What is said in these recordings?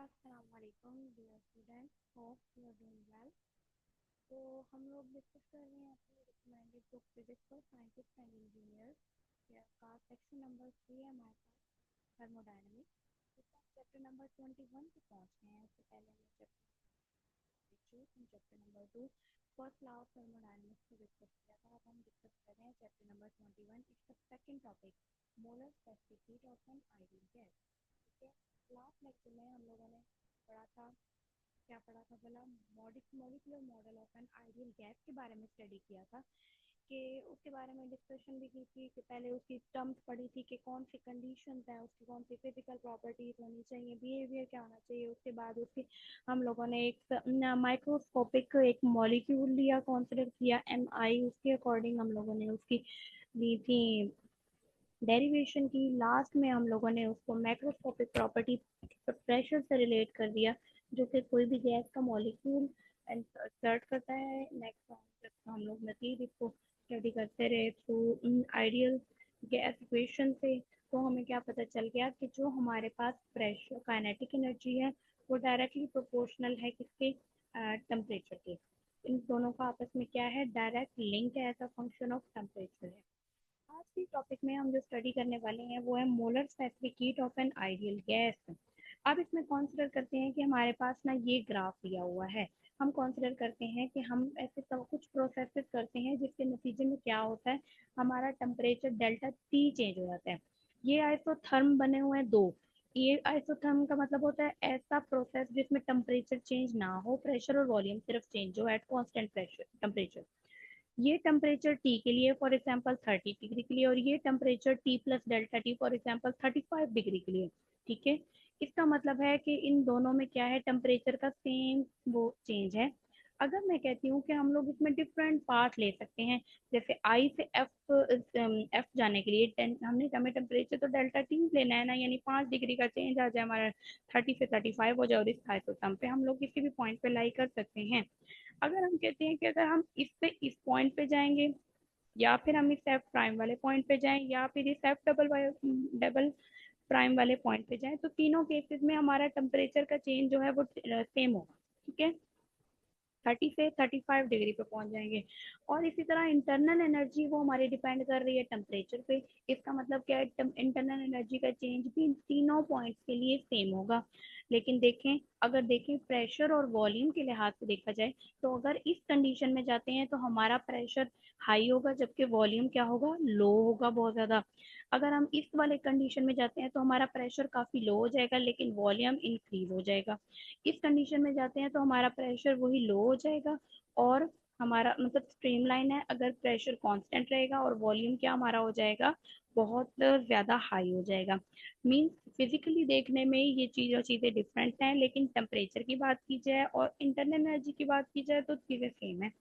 अस्सलामुअलैकुम dear student, hope you are doing well. तो हम लोग डिस्कस कर रहे हैं अपनी recommended book physics for scientist and engineers का सेक्शन नंबर 3 है हमारे पास, थर्मोडायनेमिक्स। इसमें चैप्टर नंबर 21 पे पहुँच गए हैं। इससे पहले हमने chapter number 2 first law of thermodynamics को डिस्कस किया था। अब हम डिस्कस कर रहे हैं चैप्टर नंबर 21। इसका second topic molar specific heat of an ideal gas. ठीक है, लास्ट लेक्चर में हम लोगों ने पढ़ा था, क्या पढ़ा था बोला, molecular model of an ideal gas के बारे में स्टडी किया था। कि उसके बारे में डिस्कशन भी की थी कि पहले उसकी टर्म्स पढ़ी थी कि कौन सी कंडीशंस है, उसकी कौन सी फिजिकल प्रॉपर्टीज होनी चाहिए, बिहेवियर क्या होना चाहिए। उसके बाद उसकी हम लोगों ने एक माइक्रोस्कोपिक एक मॉलिक्यूल लिया, कंसिडर किया MI, उसके अकॉर्डिंग हम लोगों ने उसकी ली थी डेरिवेशन की। लास्ट में हम लोगों ने उसको मैक्रोस्कोपिक प्रॉपर्टी प्रेशर से रिलेट कर दिया, जो कि कोई भी गैस का मॉलिक्यूल एक्सर्ट करता है। नेक्स्ट हम लोग मजीद इसको स्टडी करते रहे थ्रू आइडियल गैस इक्वेशन से, तो हमें क्या पता चल गया कि जो हमारे पास प्रेशर काइनेटिक एनर्जी है वो डायरेक्टली प्रोपोर्शनल है किसके, टेम्परेचर के। इन दोनों का आपस में क्या है, डायरेक्ट लिंक है, as a function of temperature है। आज के टॉपिक में हम जो स्टडी करने वाले हैं वो है molar specific heat of an ideal gas. अब इसमें कंसीडर करते हैं कि हमारे पास ना ये ग्राफ दिया हुआ है। हम कंसीडर करते हैं कि हम ऐसे सब कुछ प्रोसेसेस करते हैं जिसके नतीजे में क्या होता है, हमारा टेम्परेचर डेल्टा टी चेंज हो जाता है। ये आइसोथर्म बने हुए हैं दो। ये आइसोथर्म का मतलब होता है ऐसा प्रोसेस जिसमें टेम्परेचर चेंज ना हो, प्रेशर और वॉल्यूम सिर्फ चेंज हो एट कांस्टेंट प्रेशर टेम्परेचर। ये टेम्परेचर टी के लिए फॉर एग्जांपल 30 डिग्री के लिए, और ये temperature T plus delta T for example 35 degree के लिए। ठीक है, इसका मतलब है कि इन दोनों में क्या है, टेम्परेचर का सेम वो चेंज है। अगर मैं कहती हूँ कि हम लोग इसमें डिफरेंट पार्ट ले सकते हैं, जैसे आई से एफ जाने के लिए हमने हमें टेम्परेचर तो डेल्टा टी लेना है ना, यानी 5 डिग्री का चेंज आ जाए हमारा, 30 से 35 हो जाए, और इस आइसोटर्म पे हम लोग किसी भी पॉइंट पे लाई कर सकते हैं। अगर हम कहते हैं कि अगर हम इससे इस पॉइंट पे जाएंगे, या फिर हम इस एफ प्राइम वाले पॉइंट पे जाएं, या फिर इस एफ डबल प्राइम वाले पॉइंट पे जाएं, तो तीनों केसेस में हमारा टेम्परेचर का चेंज जो है वो सेम होगा। ठीक है, 30 से 35 डिग्री पे पहुंच जाएंगे। और इसी तरह इंटरनल एनर्जी वो हमारी डिपेंड कर रही है टेम्परेचर पे। इसका मतलब क्या है, इंटरनल एनर्जी का चेंज भी इन तीनों पॉइंट्स के लिए सेम होगा। लेकिन देखें, अगर देखें प्रेशर और वॉल्यूम के लिहाज से देखा जाए, तो अगर इस कंडीशन में जाते हैं तो हमारा प्रेशर हाई होगा, जबकि वॉल्यूम क्या होगा, लो होगा बहुत ज्यादा। अगर हम इस वाले कंडीशन में जाते हैं तो हमारा प्रेशर काफी लो हो जाएगा, लेकिन वॉल्यूम इंक्रीज हो जाएगा। इस कंडीशन में जाते हैं तो हमारा प्रेशर वही लो हो जाएगा, और हमारा मतलब स्ट्रीमलाइन है, अगर प्रेशर कांस्टेंट रहेगा और वॉल्यूम क्या हमारा हो जाएगा, बहुत ज्यादा हाई हो जाएगा। मींस फिजिकली देखने में ये चीजें डिफरेंट हैं, लेकिन टेम्परेचर की बात की जाए और इंटरनल एनर्जी की बात की जाए तो चीजें सेम है।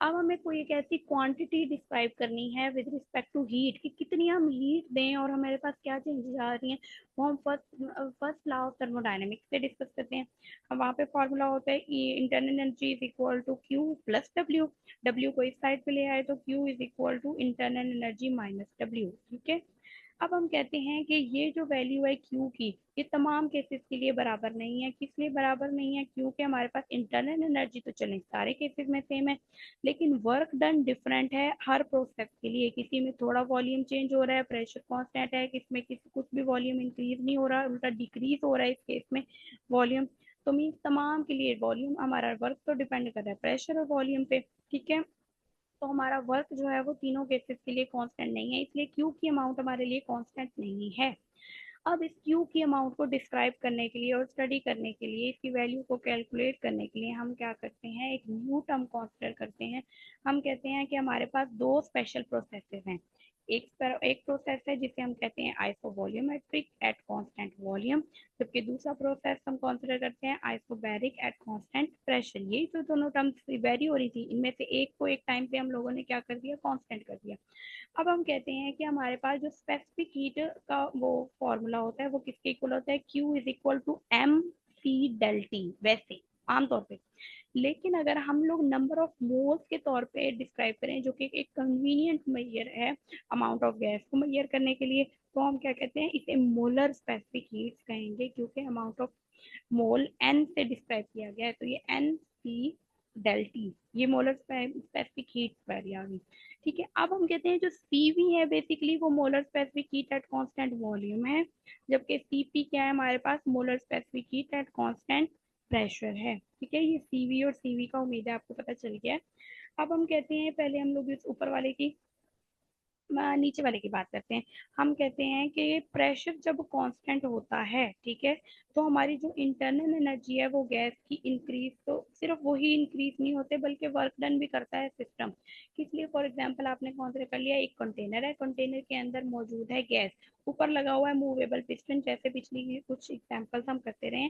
अब हमें कोई एक ऐसी क्वांटिटी डिस्क्राइब करनी है विद रिस्पेक्ट टू हीट, कि कितनी हम हीट दें और हमारे पास क्या चेंजेस आ रही हैं, वो हम फर्स्ट लॉ ऑफ थर्मोडायनेमिक्स से डिस्कस करते हैं। अब वहाँ पे फॉर्मूला होता है internal energy is equal to Q plus W. W को इस साइड पे ले आए तो Q is equal to internal energy minus W. ठीक है, अब हम कहते हैं कि ये जो वैल्यू है क्यू की, ये तमाम केसेस के लिए बराबर नहीं है। किस लिए बराबर नहीं है, क्योंकि हमारे पास इंटरनल एनर्जी तो चले सारे केसेस में सेम है, लेकिन वर्क डन डिफरेंट है हर प्रोसेस के लिए। किसी में थोड़ा वॉल्यूम चेंज हो रहा है, प्रेशर कांस्टेंट है, किसमें किसी कुछ भी वॉल्यूम इंक्रीज नहीं हो रहा, उल्टा डिक्रीज हो रहा है इस केस में वॉल्यूम। तो मीन तमाम के लिए वॉल्यूम, हमारा वर्क तो डिपेंड कर रहा है प्रेशर और वॉल्यूम पे। ठीक है, तो हमारा वर्क जो है वो तीनों केसेस के लिए कांस्टेंट नहीं है, इसलिए क्यू की अमाउंट हमारे लिए कांस्टेंट नहीं है। अब इस क्यू की अमाउंट को डिस्क्राइब करने के लिए और स्टडी करने के लिए, इसकी वैल्यू को कैलकुलेट करने के लिए हम क्या करते हैं, एक न्यू टर्म कंसीडर करते हैं। हम कहते हैं कि हमारे पास दो स्पेशल प्रोसेसेस हैं। एक प्रोसेस है जिसे हम कहते हैं आइसोवॉल्यूमेट्रिक एट कांस्टेंट वॉल्यूम, जबकि दूसरा प्रोसेस हम कंसीडर करते हैं आइसोबैरिक एट कांस्टेंट प्रेशर। ये जो दोनों टर्म्स वेरी हो रही थी, इनमें से एक को एक टाइम पे हम लोगों ने क्या कर दिया, कांस्टेंट कर दिया। अब हम कहते हैं कि हमारे पास जो स्पेसिफिक हीट का वो फॉर्मूला होता है वो किसके इक्वल होता है, Q is equal to m c del T, वैसे आमतौर पे। लेकिन अगर हम लोग नंबर ऑफ मोल्स के तौर पे डिस्क्राइब करें, जो कि एक कन्वीनियंट मेजर है अमाउंट ऑफ गैस को मेजर करने के लिए, तो हम क्या कहते हैं, इसे मोलर स्पेसिफिक हीट कहेंगे, क्योंकि अमाउंट ऑफ मोल एन से डिस्क्राइब किया गया है। तो ये एन सी डेल टी, ये मोलर स्पेसिफिक हीट वैल्यू आ गई। ठीक है, अब हम कहते हैं जो सीवी है बेसिकली वो molar specific heat at constant volume है, जबकि सीपी क्या है हमारे पास, molar specific heat at constant pressure है। ठीक है, ये सीवी और सीवी का उम्मीद है आपको पता चल गया है। अब हम कहते हैं, पहले हम लोग इस ऊपर वाले की नीचे वाले की बात करते हैं। हम कहते हैं कि प्रेशर जब कांस्टेंट होता है, ठीक है, तो हमारी जो इंटरनल एनर्जी है वो गैस की इंक्रीज, तो सिर्फ वही इंक्रीज नहीं होते बल्कि वर्क डन भी करता है सिस्टम। इसलिए फॉर एग्जांपल आपने कंसीडर कर लिया, एक कंटेनर है, कंटेनर के अंदर मौजूद है गैस, ऊपर लगा हुआ है मूवेबल पिस्टन, जैसे पिछली कुछ एग्जाम्पल्स हम करते रहे।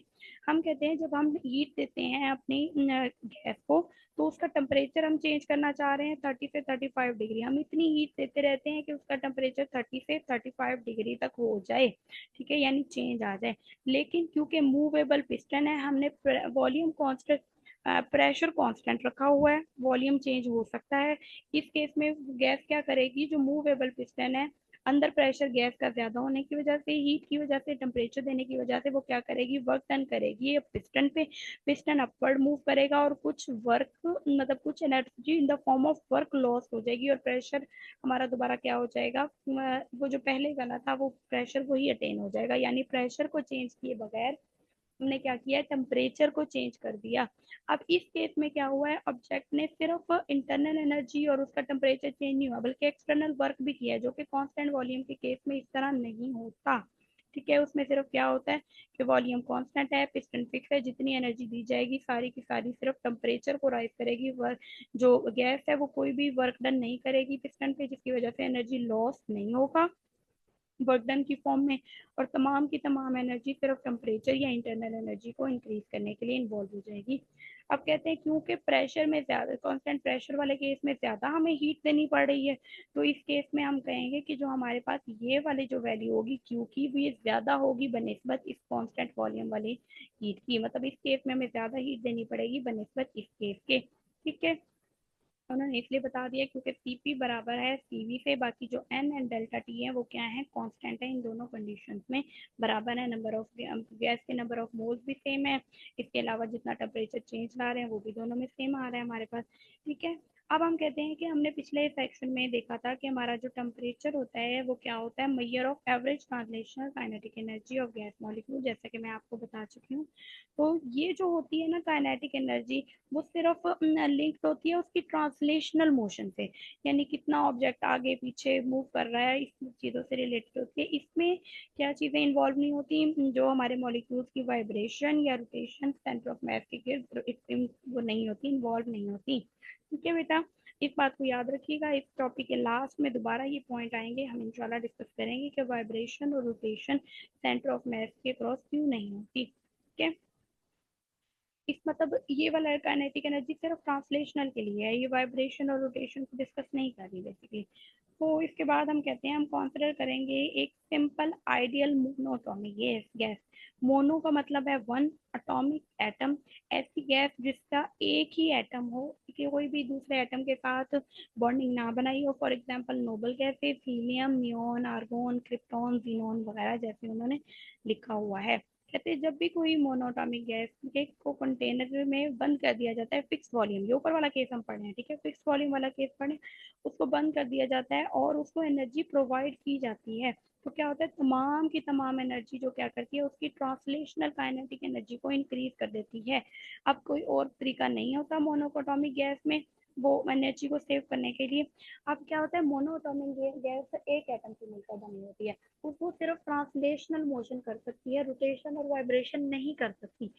हम कहते हैं जब हम हीट देते हैं अपनी गैस को, तो उसका टेम्परेचर हम चेंज करना चाह रहे हैं 30 से 35 डिग्री। हम इतनी हीट देते रहते हैं कि उसका टेम्परेचर 30 से 35 डिग्री तक हो जाए, ठीक है, यानी चेंज आ जाए। लेकिन क्योंकि मूवेबल पिस्टन है, हमने वॉल्यूम कांस्टेंट, प्रेशर कांस्टेंट रखा हुआ है, वॉल्यूम चेंज हो सकता है। इस केस में गैस क्या करेगी, जो मूवेबल पिस्टन है, अंदर प्रेशर गैस का ज्यादा होने की वजह से, हीट की वजह से, टेम्परेचर देने की वजह से वो क्या करेगी, वर्क डन करेगी पिस्टन पे। पिस्टन अपवर्ड मूव करेगा और कुछ वर्क, मतलब कुछ energy in the form of work loss हो जाएगी, और प्रेशर हमारा दोबारा क्या हो जाएगा, वो जो पहले वाला था वो प्रेशर वही अटेन हो जाएगा। यानी प्रेशर को चेंज किए बगैर हमने क्या किया, टेम्परेचर को चेंज कर दिया। अब इस केस में क्या हुआ है, ऑब्जेक्ट ने सिर्फ इंटरनल एनर्जी और उसका टेम्परेचर चेंज नहीं हुआ, बल्कि एक्सटर्नल वर्क भी किया है, जो कि कांस्टेंट वॉल्यूम के केस में इस तरह नहीं होता। ठीक है, उसमें सिर्फ क्या होता है कि वॉल्यूम कांस्टेंट है, पिस्टन फिक्स है, जितनी एनर्जी दी जाएगी सारी की सारी सिर्फ टेम्परेचर को राइज करेगी, वर्क जो गैस है वो कोई भी वर्क डन नहीं करेगी पिस्टन पे, जिसकी वजह से एनर्जी लॉस नहीं होगा वर्क डन की फॉर्म में, और तमाम की तमाम एनर्जी सिर्फ टेम्परेचर या इंटरनल एनर्जी को इंक्रीज करने के लिए इन्वॉल्व हो जाएगी। अब कहते हैं क्योंकि प्रेशर में ज्यादा, कांस्टेंट प्रेशर वाले केस में ज्यादा हमें हीट देनी पड़ रही है, तो इस केस में हम कहेंगे कि जो हमारे पास ये वाली जो वैल्यू होगी क्यू की, वो ये ज्यादा होगी बनिस्बत इस कांस्टेंट वॉल्यूम वाली हीट की। मतलब इस केस में हमें ज्यादा हीट देनी पड़ेगी बनिस्बत इस केस के। ठीक है, उन्होंने इसलिए बता दिया क्योंकि सीपी बराबर है सीवी से, बाकी जो एन एंड डेल्टा टी है वो क्या है, कांस्टेंट है, इन दोनों कंडीशंस में बराबर है। नंबर ऑफ गैस के नंबर ऑफ मोल्स भी सेम है, इसके अलावा जितना टेम्परेचर चेंज ला रहे हैं वो भी दोनों में सेम आ रहा है हमारे पास। ठीक है, अब हम कहते हैं कि हमने पिछले सेक्शन में देखा था कि हमारा जो टेम्परेचर होता है वो क्या होता है, measure of average translational kinetic energy of gas molecule, जैसा कि मैं आपको बता चुकी हूँ। तो ये जो होती है ना काइनेटिक एनर्जी, वो सिर्फ लिंक्ड होती है उसकी ट्रांसलेशनल मोशन से, यानी कितना ऑब्जेक्ट आगे पीछे मूव कर रहा है, इस चीज़ों से रिलेटेड होती है। इसमें क्या चीज़ें इन्वॉल्व नहीं होती, जो हमारे मॉलिक्यूल्स की वाइब्रेशन या रोटेशन सेंटर ऑफ मास के गिर्द वो नहीं होती, इन्वॉल्व नहीं होती। ठीक है बेटा, इस बात को याद रखिएगा। इस टॉपिक के लास्ट में दोबारा ये पॉइंट आएंगे, हम इंशाल्लाह डिस्कस करेंगे कि वाइब्रेशन और रोटेशन सेंटर ऑफ मास के क्रॉस क्यों नहीं होती। ठीक है, इस मतलब ये वाला काइनेटिक एनर्जी सिर्फ ट्रांसलेशनल के लिए है, ये वाइब्रेशन और रोटेशन को डिस्कस नहीं कर रही बेसिकली। तो इसके बाद हम कहते हैं हम कंसिडर करेंगे एक simple ideal monoatomic gas. Gas mono का मतलब है वन, अटोमिक एटम, ऐसी गैस जिसका एक ही एटम हो, कि कोई भी दूसरे एटम के साथ बॉन्डिंग ना बनाई हो। For example Nobel gases helium, neon, argon, krypton, xenon वगैरह, जैसे उन्होंने लिखा हुआ है। कहते हैं जब भी कोई मोनोटॉमिक गैस के को कंटेनर में बंद कर दिया जाता है, फिक्स वॉल्यूम, ये ऊपर वाला केस हम पढ़े हैं, ठीक है, फिक्स वॉल्यूम वाला केस पढ़े, उसको बंद कर दिया जाता है और उसको एनर्जी प्रोवाइड की जाती है। तो क्या होता है, तमाम की तमाम एनर्जी जो क्या करती है, उसकी ट्रांसलेशनल काइनेटिक एनर्जी को इंक्रीज कर देती है। अब कोई और तरीका नहीं होता मोनोकोटॉमिक गैस में वो एनर्जी को सेव करने के लिए। अब क्या होता है, मोनोटॉमिक गैस एक एटम से मिलकर बनी होती है, वो सिर्फ ट्रांसलेशनल मोशन कर सकती है, रोटेशन और वाइब्रेशन नहीं कर सकती।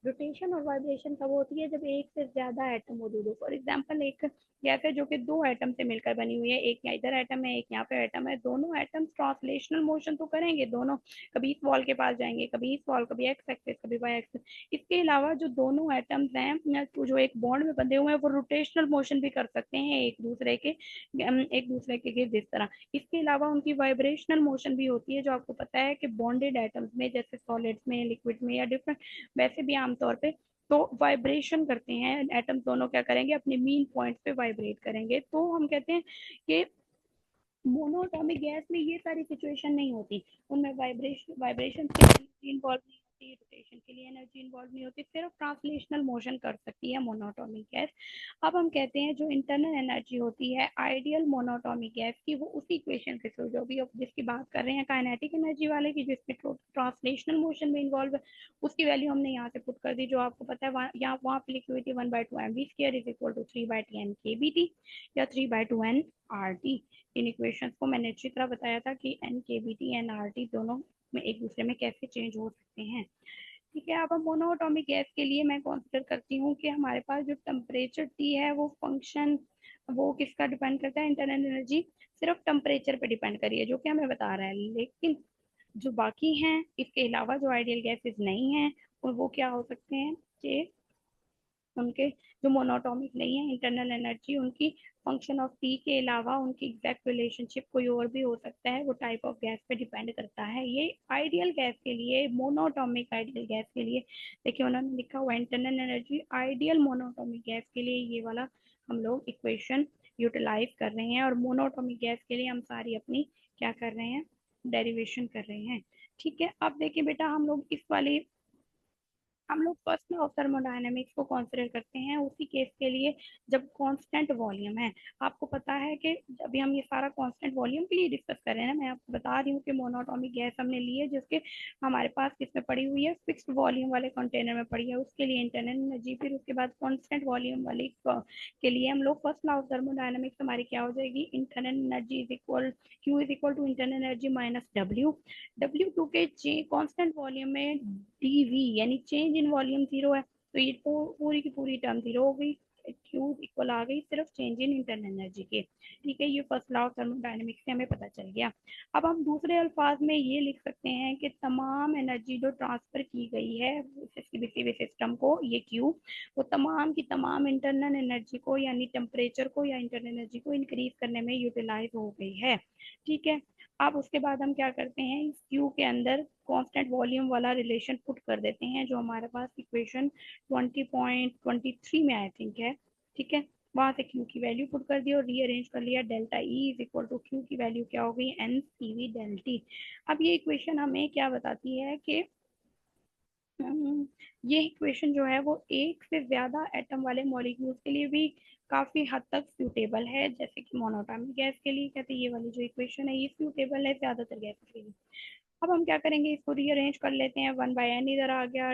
रोटेशन और वाइब्रेशन कब होती है, जब एक से ज्यादा एटम मौजूद हो। फॉर एग्जांपल एक गैस है जो कि दो एटम से मिलकर बनी हुई है, एक यहाँ इधर एटम है एक यहाँ पे एटम है, दोनों एटम ट्रांसलेशनल मोशन तो करेंगे दोनों, कभी इस वॉल के पास जाएंगे, कभी इस वॉल, कभी एक्स एक्सिस, कभी वाई एक्सिस। इसके अलावा जो दोनों एटम्स हैं जो एक बॉन्ड में बंधे हुए हैं, वो रोटेशनल मोशन भी कर सकते हैं एक दूसरे के जिस तरह। इसके अलावा उनकी वाइब्रेशनल मोशन भी होती है, जो आपको पता है कि बॉन्डेड एटम्स में, जैसे सॉलिड्स में, लिक्विड में या डिफरेंट, वैसे भी आमतौर पे तो वाइब्रेशन करते हैं एटम, दोनों क्या करेंगे, अपने मीन पॉइंट पे वाइब्रेट करेंगे। तो हम कहते हैं कि मोनोटॉमिक गैस में ये सारी सिचुएशन नहीं होती, उनमें वाइब्रेशन के लिए एनर्जी इन्वॉल्व नहीं होती, रोटेशन के लिए एनर्जी इन्वॉल्व नहीं होती, सिर्फ ट्रांसलेशनल मोशन कर सकती है मोनोटॉमिक गैस। अब हम कहते हैं जो इंटरनल एनर्जी होती है आइडियल मोनोटॉमिक गैस की, वो उसी इक्वेशन के थ्रू जो भी जिसकी बात कर रहे हैं काइनेटिक एनर्जी वाले की, जिसमें ट्रांसलेशनल मोशन में इन्वॉल्व है, उसकी वैल्यू हमने यहाँ से पुट कर दी, जो आपको पता है यहाँ वहाँ पे लिखी हुई थी 1/2 mv² is equal to 3/10 kbt या 3/2 nRT। इन इक्वेशंस को मैंने अच्छी तरह बताया था कि N K B T N R T दोनों में एक दूसरे में कैसे चेंज हो सकते हैं। ठीक है, अब हम मोनोटॉमिक गैस के लिए मैं कंसीडर करती हूँ कि हमारे पास जो टेम्परेचर टी है वो फंक्शन, वो किसका डिपेंड करता है, इंटरनल एनर्जी सिर्फ टेम्परेचर पे डिपेंड करिए जो कि हमें बता रहा है, लेकिन जो बाकी हैं इसके अलावा जो आइडियल गैसेस नहीं हैं और वो क्या हो सकते हैं कि उनके जो मोनोटॉमिक नहीं है इंटरनल एनर्जी, उनकी फंक्शन ऑफ टी के अलावा उनकी एग्जैक्ट रिलेशनशिप कोई और भी हो सकता है, वो टाइप ऑफ गैस पे डिपेंड करता है। ये आइडियल गैस के लिए, मोनोटॉमिक आइडियल गैस के लिए देखिए उन्होंने लिखा हुआ internal energy ideal monoatomic gas के लिए, ये वाला हम लोग इक्वेशन यूटिलाइज कर रहे हैं, और मोनोटॉमिक गैस के लिए हम सारी अपनी क्या कर रहे हैं, डेरिवेशन कर रहे हैं। ठीक है, अब देखिए बेटा हम लोग इस वाली, हम लोग फर्स्ट लॉ ऑफ थर्मोडायनेमिक्स को कंसीडर करते हैं उसी केस के लिए जब कांस्टेंट वॉल्यूम है। आपको पता है कि अभी हम ये सारा कांस्टेंट वॉल्यूम के लिए डिस्कस कर रहे हैं ना, मैं आपको बता रही हूँ कि मोनोटॉमिक गैस हमने ली है जिसके हमारे पास किसमें पड़ी हुई है, फिक्स्ड वॉल्यूम वाले कंटेनर में पड़ी है, उसके लिए इंटरनल एनर्जी, फिर उसके बाद कॉन्स्टेंट वॉल्यूम वाले के लिए हम लोग फर्स्ट लॉ ऑफ थर्मोडायनेमिक्स हमारी क्या हो जाएगी, internal energy is equal, Q is equal to internal energy minus W. W2 के कांस्टेंट वॉल्यूम में dV यानी चेंज इन वॉल्यूम जीरो है, तो ये पूरी की पूरी टर्म जीरो हो गई, क्यू इक्वल आ गई सिर्फ चेंज इन इंटरनल एनर्जी के। ठीक है, ये फर्स्ट लॉ ऑफ थर्मोडायनेमिक्स से हमें पता चल गया। अब हम दूसरे अल्फाज में ये लिख सकते हैं कि तमाम एनर्जी जो ट्रांसफर की गई है किसी भी सिस्टम को, ये क्यू, वो तमाम की तमाम इंटरनल एनर्जी को यानी टेम्परेचर को या इंटरनल एनर्जी को इंक्रीज करने में यूटिलाइज हो गई है। ठीक है, अब उसके बाद हम क्या करते हैं, इस क्यू के अंदर कांस्टेंट वॉल्यूम वाला रिलेशन पुट कर देते हैं जो हमारे पास इक्वेशन 20.23 में आई थिंक है। ठीक है, वहां से क्यू की वैल्यू पुट कर दी और रीअरेंज कर लिया, delta E is equal to Q की वैल्यू क्या हो गई, N C V del T. अब ये इक्वेशन हमें क्या बताती है कि ये इक्वेशन जो है वो एक से ज्यादा एटम वाले मॉलिक्यूल्स के लिए भी काफी हद तक सूटेबल है, जैसे कि मोनोटॉमिक गैस के लिए कहते हैं ये वाली जो इक्वेशन है ये सूटेबल है ज्यादातर गैसेस के लिए। अब हम क्या करेंगे, इसको रीअरेंज कर लेते हैं, 1/n इधर आ गया,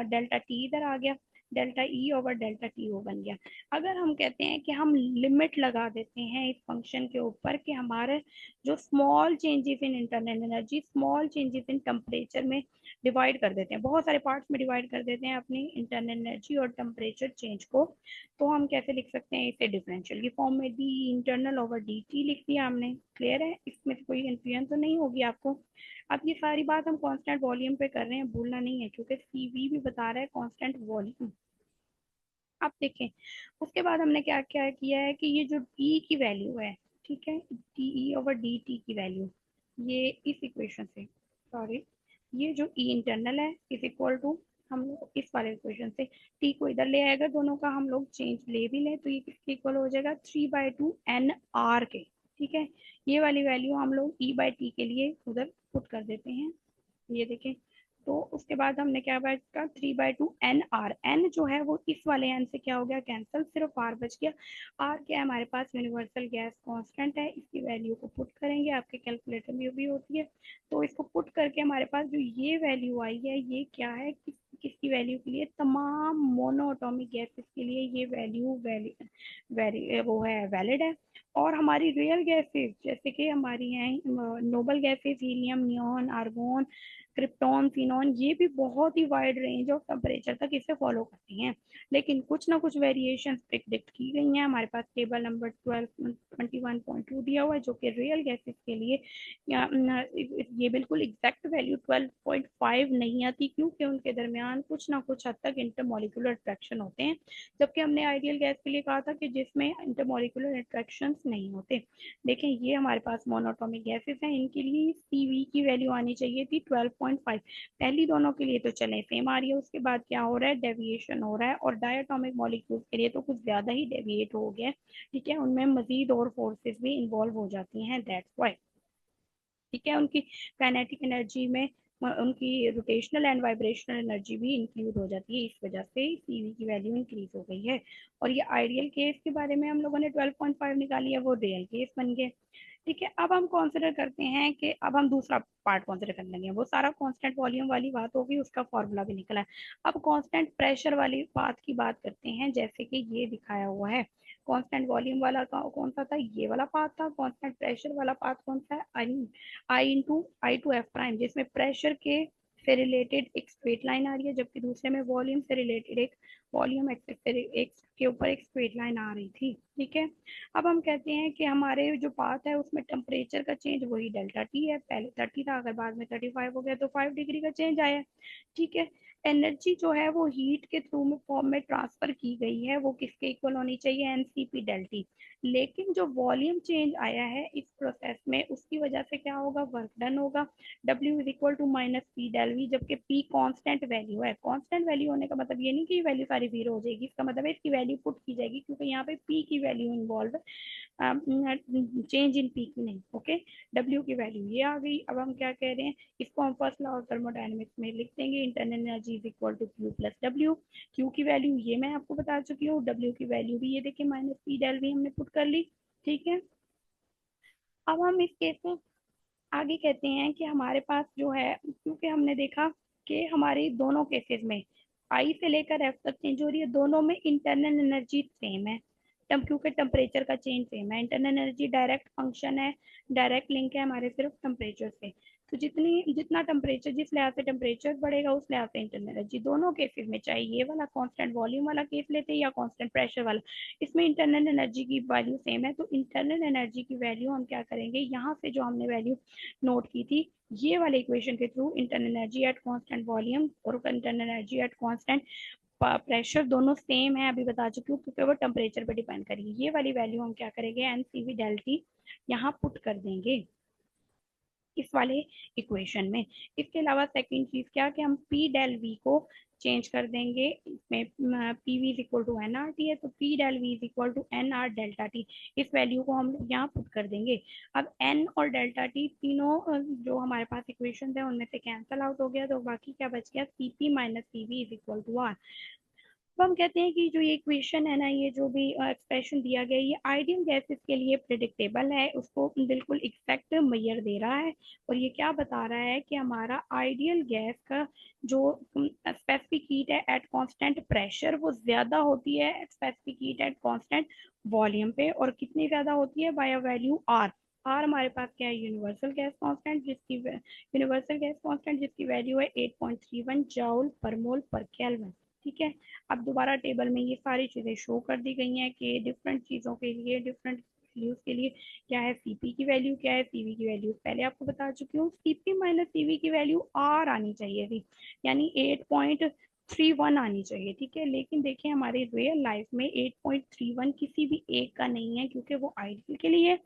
डेल्टा टी इधर आ गया, delta E over delta T ओ बन गया। अगर हम कहते हैं कि हम लिमिट लगा देते हैं इस फंक्शन के ऊपर कि हमारे जो small changes in internal energy, small changes in temperature में डिवाइड कर देते हैं, बहुत सारे पार्ट्स में डिवाइड कर देते हैं अपनी इंटरनल एनर्जी और टेम्परेचर चेंज को, तो हम कैसे लिख सकते हैं इसे, डिफरेंशियल की फॉर्म में, D internal over D T लिख दिया हमने। क्लियर है, इसमें कोई कंफ्यूजन तो नहीं होगी आपको। अब ये सारी बात हम कांस्टेंट वॉल्यूम पे कर रहे हैं, भूलना नहीं है क्योंकि सीवी भी बता रहा है कांस्टेंट वॉल्यूम। अब देखें उसके बाद हमने क्या क्या किया है कि ये जो डी की वैल्यू है, ठीक है, D E over D T की वैल्यू, ये इस इक्वेशन से, सॉरी, ये जो ई इंटरनल है इज इक्वल टू, हम लोग इस वाले इक्वेशन से टी को इधर ले आएगा, दोनों का हम लोग चेंज ले भी लें तो ये किसके इक्वल हो जाएगा, 3/2 NR के। ठीक है, ये वाली वैल्यू हम लोग ई बाई टी के लिए उधर पुट कर देते हैं, ये देखें। तो उसके बाद हमने क्या बचा, 3/2 NR, एन जो है वो इस वाले एन से क्या हो गया, कैंसिल, सिर्फ आर बच गया। आर क्या है हमारे पास, यूनिवर्सल गैस कांस्टेंट है, इसकी वैल्यू को पुट करेंगे, आपके कैलकुलेटर में भी होती है, तो इसको पुट करके हमारे पास जो ये वैल्यू आई है ये क्या है, किसकी वैल्यू के लिए, तमाम मोनोअटोमिक गैसेस के लिए ये वैल्यू वो है, वैलिड है। और हमारी रियल गैसेस जैसे कि हमारी हैं noble gases, helium, neon, argon, krypton, फिनॉन, ये भी बहुत ही वाइड रेंज ऑफ टेम्परेचर तक इसे फॉलो करती हैं, लेकिन कुछ ना कुछ वेरिएशन प्रिडिक्ट की गई हैं। हमारे पास टेबल नंबर 21.2 दिया हुआ है जो कि रियल गैसेस के लिए ये बिल्कुल एग्जैक्ट वैल्यू 12.5 नहीं आती, क्योंकि उनके दरमियान कुछ ना कुछ हद तक इंटरमोलिकुलर अट्रैक्शन होते हैं, जबकि हमने आइडियल गैस के लिए कहा था कि जिसमें इंटरमोलिकुलर अट्रैक्शन नहीं होते। देखें ये हमारे पास मोनोटॉमिक गैसेस हैं, इनके लिए सीवी की वैल्यू आनी चाहिए थी 12.5। पहली दोनों के लिए तो चले सेम आ रही है, उसके बाद क्या हो रहा है, डेविएशन हो रहा है, और डायटोमिक मॉलिक्यूल्स के लिए तो कुछ ज्यादा ही डेविएट हो गया, ठीक है, उनमें मजीद और फोर्सेस भी इन्वॉल्व हो जाती हैं, दैट्स व्हाई, ठीक है, उनकी काइनेटिक एनर्जी में उनकी रोटेशनल एंड वाइब्रेशनल एनर्जी भी इंक्लूड हो जाती है, इस वजह से सीवी की वैल्यू इंक्रीज हो गई है। और ये आइडियल केस के बारे में हम लोगों ने 12.5 निकाली है, वो रियल केस बन गए, ठीक है। अब हम कंसिडर करते हैं कि अब हम दूसरा पार्ट कंसिडर कर लेंगे, वो सारा कांस्टेंट वॉल्यूम वाली बात होगी, उसका फॉर्मूला भी निकला है। अब कांस्टेंट प्रेशर वाली बात की बात करते हैं, जैसे कि ये दिखाया हुआ है। कांस्टेंट वॉल्यूम वाला कौन सा था, ये वाला पार्ट था। कांस्टेंट प्रेशर वाला पार्ट कौन सा है, I इंटू एफ प्राइम, जिसमें प्रेशर के से रिलेटेड एक स्ट्रेट लाइन आ रही है, जबकि दूसरे में वॉल्यूम से रिलेटेड एक वॉल्यूम एक्स के ऊपर एक स्ट्रेट लाइन आ रही थी, ठीक है। अब हम कहते हैं कि हमारे जो पाथ है उसमें टेम्परेचर का चेंज वही डेल्टा टी है, पहले 30 था, अगर बाद में 35 हो गया तो 5 डिग्री का चेंज आया, ठीक है। एनर्जी जो है वो हीट के थ्रू में फॉर्म में ट्रांसफर की गई है, वो किसके इक्वल होनी चाहिए, एनसीपी डेल्टी। लेकिन जो वॉल्यूम चेंज आया है इस प्रोसेस में, उसकी वजह से क्या होगा, वर्क डन होगा, W is equal to minus P del V, जबकि P कांस्टेंट वैल्यू है। कांस्टेंट वैल्यू होने का मतलब ये नहीं कि वैल्यू सारी जीरो हो जाएगी, इसका मतलब है इसकी वैल्यू पुट की जाएगी, क्योंकि यहाँ पे P की वैल्यू इन्वॉल्व है, चेंज इन पी की नहीं, ओके। डब्ल्यू की वैल्यू ये आ गई। अब हम क्या कह रहे हैं, इसको हम फर्स्ट लॉ ऑफ थर्मोडायनेमिक्स में लिख देंगे, internal energy is equal to Q plus W. Q की वैल्यू ये मैं आपको बता चुकी हूँ, डब्ल्यू की वैल्यू भी ये देखिए माइनस पी डेल वी हमने पुट कर ली, ठीक है। अब हम इस केस में आगे कहते हैं कि हमारे पास जो है, क्योंकि हमने देखा कि हमारी दोनों केसेस में आई से लेकर एफ तक चेंज हो रही है, दोनों में इंटरनल एनर्जी सेम है, तब क्योंकि टेम्परेचर का चेंज सेम है, इंटरनल एनर्जी डायरेक्ट फंक्शन है, डायरेक्ट लिंक है हमारे सिर्फ टेम्परेचर से। तो जितना टेम्परेचर, जिस लिहाज से टेम्परेचर बढ़ेगा उस लिहाज से इंटरनल एनर्जी, दोनों केसेस में, चाहे ये वाला कांस्टेंट वॉल्यूम वाला केस लेते हैं या कांस्टेंट प्रेशर वाला, इसमें इंटरनल एनर्जी की वैल्यू सेम है। तो इंटरनल एनर्जी की वैल्यू हम क्या करेंगे, यहाँ से जो हमने वैल्यू नोट की थी, ये वाले इक्वेशन के through internal energy at constant volume और internal energy at constant pressure दोनों सेम है, अभी बता चुकी हूँ, क्योंकि वो टेम्परेचर पे डिपेंड करेगी। ये वाली वैल्यू हम क्या करेंगे, एनसीवी डेल्टी यहाँ पुट कर देंगे इस वाले इक्वेशन में। इसके अलावा सेकंड चीज क्या, कि हम पी डेल वी को चेंज कर देंगे, इसमें P V is equal to N R T है, तो P del V is equal to N R delta T, इस वैल्यू को हम यहाँ पुट कर देंगे। अब एन और डेल्टा टी तीनों जो हमारे पास इक्वेशन है उनमें से कैंसल आउट हो गया, तो बाकी क्या बच गया, C P minus C V is equal to R. तो हम कहते हैं कि जो ये इक्वेशन है ना, ये जो भी एक्सप्रेशन दिया गया, ये आइडियल गैसेस के लिए प्रिडिक्टेबल है, उसको बिल्कुल एग्जैक्ट मेजर दे रहा है, और ये क्या बता रहा है कि हमारा आइडियल गैस का जो स्पेसिफिक हीट है एट कांस्टेंट प्रेशर वो ज्यादा होती है specific heat at constant volume पे, और कितनी ज्यादा होती है, बाय वैल्यू आर। आर हमारे पास क्या है, यूनिवर्सल गैस कांस्टेंट जिसकी वैल्यू है 8.31 जाउल पर मोल पर केल्विन, ठीक है। अब दोबारा टेबल में ये सारी चीजें शो कर दी गई हैं कि डिफरेंट चीजों के लिए, डिफरेंट वैल्यूज के लिए क्या है, सीपी की वैल्यू क्या है, सीवी की वैल्यू पहले आपको बता चुकी हूँ, सीपी माइनस सीवी की वैल्यू आर आनी चाहिए थी, यानी 8.31 आनी चाहिए, ठीक है। लेकिन देखिए हमारी रियल लाइफ में 8.31 किसी भी एक का नहीं है, क्योंकि वो आइडियल के लिए,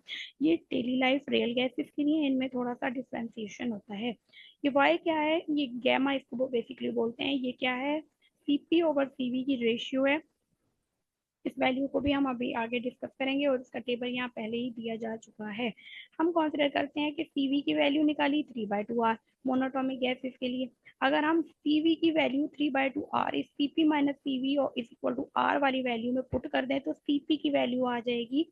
ये डेली लाइफ रियल गैसेस के लिए, इनमें थोड़ा सा डिफ्रेंसिएशन होता है। ये वाई क्या है, ये गैमा इसको बेसिकली बोलते हैं, ये क्या है, सीपी ओवर सीवी की रेशियो है। इस वैल्यू को भी हम अभी आगे डिस्कस करेंगे, और इसका टेबल यहाँ पहले ही दिया जा चुका है। हम कंसिडर करते हैं कि सीवी की वैल्यू निकाली 3/2 आर मोनोटोमिक गैसेस के लिए। अगर हम सीवी की वैल्यू 3/2 आर इस सीपी माइनस सीवी और इज इक्वल टू आर वाली वैल्यू में पुट कर दें, तो सीपी की वैल्यू आ जाएगी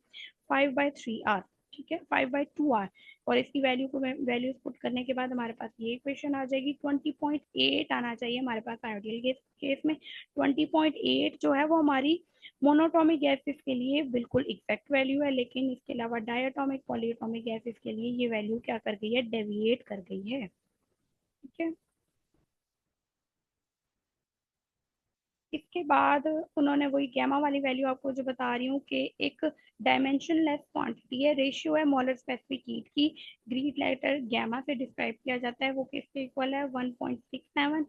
5/3 आर, ठीक है, 5/2 आर। और इसकी वैल्यू को वैल्यूज पुट करने के बाद हमारे पास ये इक्वेशन आ जाएगी, 20.8 आना चाहिए हमारे पास आइडियल केस में। 20.8 जो है वो हमारी मोनोटोमिक गैसेस के लिए बिल्कुल एग्जैक्ट वैल्यू है, लेकिन इसके अलावा डायटोमिक पॉलीएटॉमिक गैसेस के लिए ये वैल्यू क्या कर गई है, डेविएट कर गई है, ठीक है। इसके बाद उन्होंने वही गैमा वाली वैल्यू आपको जो बता रही हूँ कि एक डायमेंशनलेस क्वांटिटी है, रेशियो है मोलर स्पेसिफिक हीट की, ग्रीक लेटर गैमा से डिस्क्राइब किया जाता है, वो किसके इक्वल है 1.67।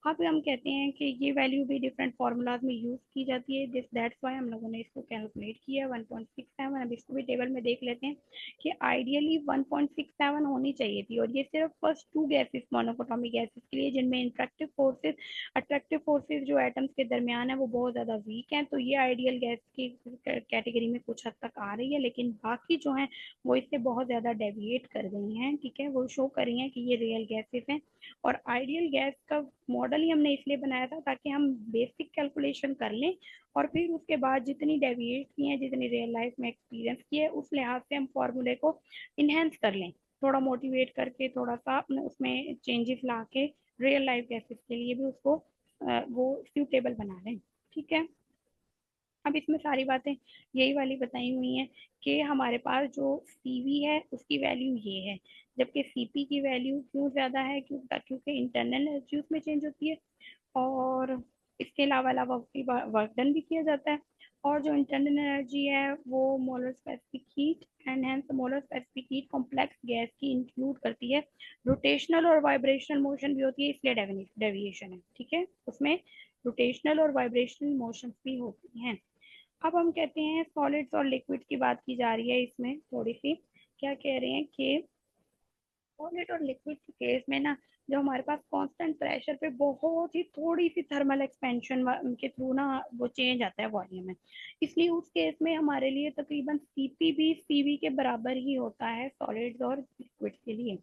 अब हम कहते हैं कि ये वैल्यू भी डिफरेंट फार्मूलाज में यूज की जाती है, दिस दैट्स व्हाई हम लोगों ने इसको कैलकुलेट किया 1.67। अब इसको भी टेबल में देख लेते हैं कि आइडियली 1.67 होनी चाहिए थी, और ये सिर्फ first two gases monatomic gases के लिए जिनमें इंट्रैक्टिव फोर्सेस अट्रैक्टिव फोर्सेस जो एटम्स के दरमियान है वो बहुत ज़्यादा वीक हैं, तो ये आइडियल गैस की कैटेगरी में कुछ हद तक आ रही है, लेकिन बाकी जो हैं वो इससे बहुत ज़्यादा डेविएट कर गई हैं। ठीक है, वो शो कर रही हैं कि ये रियल गैसेस हैं, और आइडियल गैस का मॉडल ही हमने इसलिए बनाया था ताकि हम बेसिक कैलकुलेशन कर लें, और फिर उसके बाद जितनी डेविएट की हैं, जितनी रियल लाइफ में एक्सपीरियंस की है, उस लिहाज से हम फॉर्मूले को इन्हेंस कर लें, थोड़ा मोटिवेट करके, थोड़ा सा उसमें चेंजेस ला के रियल लाइफ गैसेस के लिए भी उसको वो सूटेबल बना लें। ठीक है, अब इसमें सारी बातें यही वाली बताई हुई हैं कि हमारे पास जो सीवी है उसकी वैल्यू ये है, जबकि सीपी की वैल्यू क्यों ज़्यादा है, क्योंकि इंटरनल एनर्जी उसमें चेंज होती है, और इसके अलावा अलावा वर्क डन भी किया जाता है, और जो इंटरनल एनर्जी है वो molar specific heat and hence molar specific heat complex gas की इंक्लूड करती है, रोटेशनल और वाइब्रेशनल मोशन भी होती है, इसलिए डेविएशन है। ठीक है, उसमें रोटेशनल और वाइब्रेशनल मोशन भी होती हैं। अब हम कहते हैं सॉलिड्स और लिक्विड की बात की जा रही है इसमें थोड़ी सी, क्या कह रहे हैं कि सॉलिड और लिक्विड के केस में ना, जो हमारे पास कांस्टेंट प्रेशर पे बहुत ही थोड़ी सी थर्मल एक्सपेंशन के थ्रू ना वो चेंज आता है वॉल्यूम में, इसलिए उस केस में हमारे लिए तकरीबन सीपी भी सीवी के बराबर ही होता है सॉलिड्स और लिक्विड के लिए।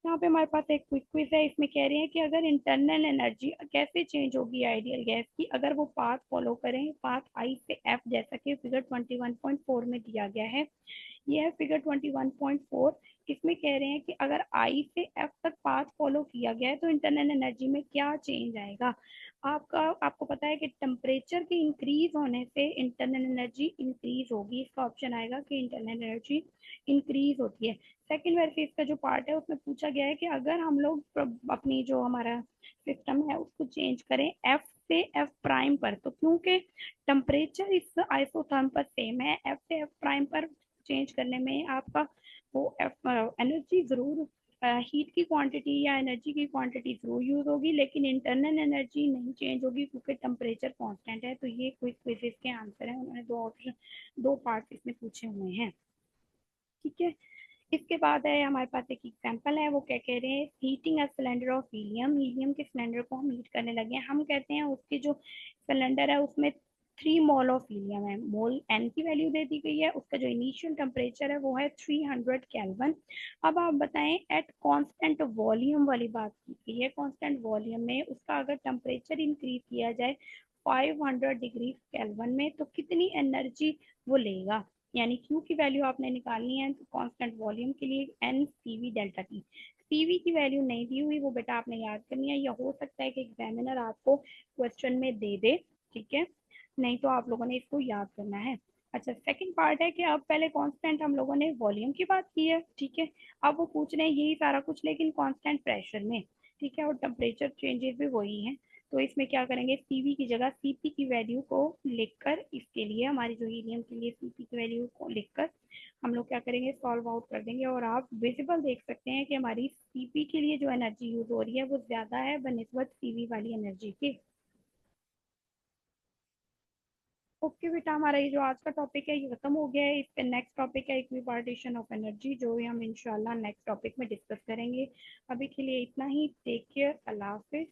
यहाँ पे हमारे पास एक क्विक क्विज है, इसमें कह रहे हैं कि अगर इंटरनल एनर्जी कैसे चेंज होगी आइडियल गैस की, अगर वो पाथ फॉलो करें, पाथ आई से एफ, जैसा कि फिगर 21.4 में दिया गया है। ये है फिगर 21.4। इसमें कह रहे हैं कि अगर आई से एफ तक पाथ फॉलो किया गया है तो इंटरनल एनर्जी में क्या चेंज आएगा। आपको पता है कि टेम्परेचर के इंक्रीज होने से इंटरनल एनर्जी इंक्रीज होगी, इसका ऑप्शन आएगा कि इंटरनल एनर्जी इंक्रीज होती है। सेकेंड वेरिफिकेशन का जो पार्ट है उसमें पूछा गया है कि अगर हम लोग अपनी जो हमारा सिस्टम है उसको चेंज करें एफ से एफ प्राइम पर, तो क्योंकि टेम्परेचर इस आइसोथर्म पर सेम है, एफ से एफ प्राइम पर चेंज करने में आपका वो एनर्जी जरूर, हीट की क्वांटिटी या एनर्जी की क्वांटिटी जरूर यूज होगी, लेकिन इंटरनल एनर्जी नहीं चेंज होगी क्योंकि टेम्परेचर कांस्टेंट है। तो ये क्विज क्विजेस के आंसर हैं, उन्होंने दो ऑप्शन, दो पार्ट इसमें पूछे हुए हैं। ठीक है, इसके बाद है हमारे पास एक एग्जांपल है, वो क्या कह रहे हैं, heating a cylinder of helium, helium के सिलेंडर को हम हीट करने लगे हैं, हम कहते हैं उसकी जो सिलेंडर है उसमें 3 मोल ऑफ हीलियम है, मोल एन की वैल्यू दे दी गई है, उसका जो इनिशियल टेम्परेचर है वो है 300 केल्विन। अब आप बताएं एट कांस्टेंट वॉल्यूम वाली बात की गई है, कांस्टेंट वॉल्यूम में उसका अगर टेम्परेचर इंक्रीज किया जाए 500 डिग्री केल्विन में तो कितनी एनर्जी वो लेगा, यानी क्यू की वैल्यू आपने निकालनी है तो कांस्टेंट वॉल्यूम के लिए N CV delta T. CV की वैल्यू नहीं दी हुई, वो बेटा आपने याद करनी है, या हो सकता है कि एग्जामिनर आपको क्वेश्चन में दे दे। ठीक है, नहीं तो आप लोगों ने इसको याद करना है। अच्छा, सेकंड पार्ट है कि अब पहले कांस्टेंट हम लोगों ने वॉल्यूम की बात की है, ठीक है, अब वो पूछ रहे हैं यही सारा कुछ लेकिन कांस्टेंट प्रेशर में। ठीक है, और टेम्परेचर चेंजेस भी वही हैं, तो इसमें क्या करेंगे, सीवी की जगह सीपी की वैल्यू को लिखकर, इसके लिए हमारी जो हीलियम के लिए सीपी की वैल्यू को लिखकर हम लोग क्या करेंगे, सॉल्व आउट कर देंगे, और आप विजिबल देख सकते हैं कि हमारी सीपी के लिए जो एनर्जी यूज हो रही है वो ज्यादा है बनिस्बत सीवी वाली एनर्जी के। ओके बेटा, हमारा ये जो आज का टॉपिक है ये खत्म हो गया है, इसका नेक्स्ट टॉपिक है इक्विपार्टीशन ऑफ एनर्जी, जो हम इंशाल्लाह नेक्स्ट टॉपिक में डिस्कस करेंगे। अभी के लिए इतना ही, टेक केयर, अल्लाह हाफिज।